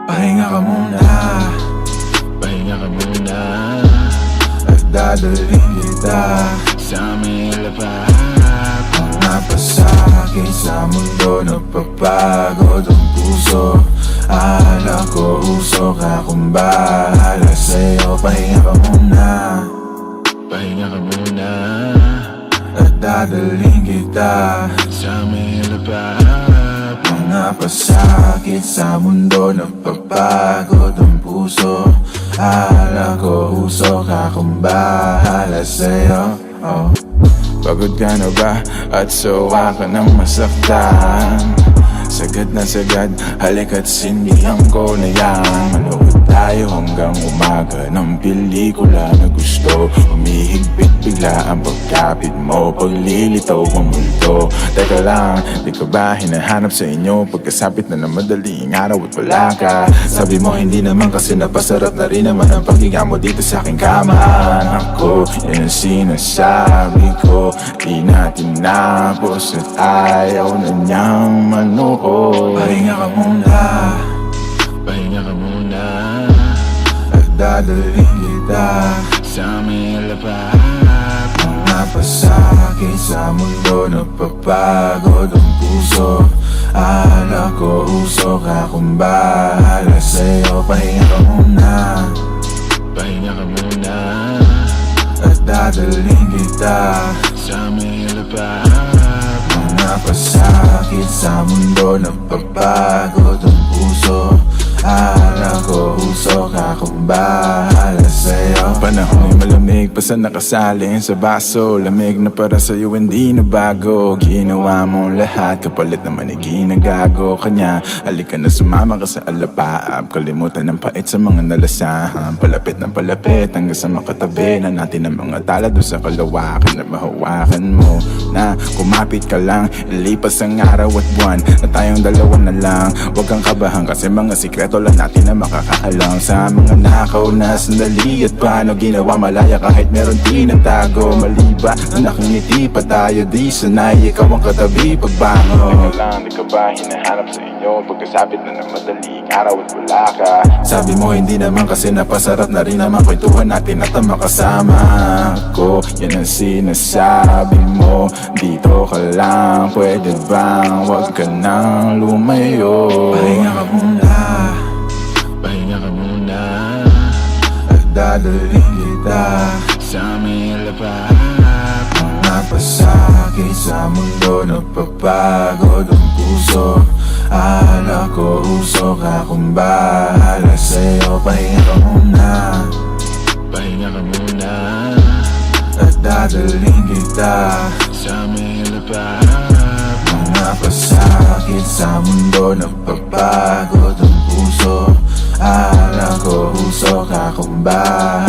Pahinga ka muna, Pahinga ka muna at dadalhin kita sa may lapad. Mga pasakit sa mundo, napapagod ang puso. Akala ko usok akong bahala sa'yo. Pahinga ka muna, Pahinga ka muna at dadalhin kita sa may lapad. mga pasakit sa mundo, napapagod ang puso. Akala ko usok akong bahala sa'yo. Pagod ka na ba at sawa ka ng masaktan? Sagad na sagad, halika't sindihan ko na yan. Manood tayo hanggang umaga ng pelikula na gusto. Umihigpit bigla ang pagkapit mo, paglilitaw ang mundo. Teka lang, di ka ba hinahanap sa inyo? Pagkasapit na ng madaling araw at wala ka. Sabi mo hindi naman kasi napasarap na rin naman ang paghinga mo dito sa aking kama. Ako, yan ang sinasabi ko, di natin napos at ayaw na niyang manood. Pahinga ka muna, Pahinga ka muna at dadalhin kita sa may lapad. mga pasakit sa mundo, napapagod ang puso. Akala ko usok akong bahala sa'yo. Pahinga ka muna, Pahinga ka muna at dadalhin kita sa may lapad. mga pasakit sa mundo, napapagod ang puso. Akala ko usok akong bahala sa'yo. Panahon ay malamig, basta nakasalin sa baso. Lamig na para sa'yo, hindi na bago. Ginawa mong lahat, kapalit naman ay ginagago. Kanya, halika na sumama ka sa alapaap. Kalimutan ng pait sa mga nalasahan. Palapit ng palapit, hanggang sa makatabi na natin ang mga tala doon sa kalawakan. Na mahawakan mo na kumapit ka lang. Ilipas ang araw at buwan na tayong dalawa na lang. Huwag kang kabahan kasi mga sikreto lang natin na makakaalam. Sa mga nakaw na sandali at paano ginawa malaya kahit meron tinatago. Maliba na nakangiti pa tayo, di sanay ikaw ang katabi pagbangon. Teka lang, di ka ba hinahanap sa inyo? Pagkasapit na ng madaling araw at wala ka. Sabi mo hindi naman kasi napasarap na rin naman kwentuhan natin at ang makasama ko. Yan ang sinasabi mo, dito ka lang. Pwede bang wag ka nang lumayo? Pahinga ka muna, Pahinga ka muna at dadalhin kita sa may lapad. mga pasakit sa mundo, napapagod ang puso. Akala ko usok akong bahala sa'yo. Pahinga ka muna, Pahinga ka muna at dadalhin kita sa may lapad. mga pasakit sa mundo, napapagod ang puso. Akala ko usok akong bahala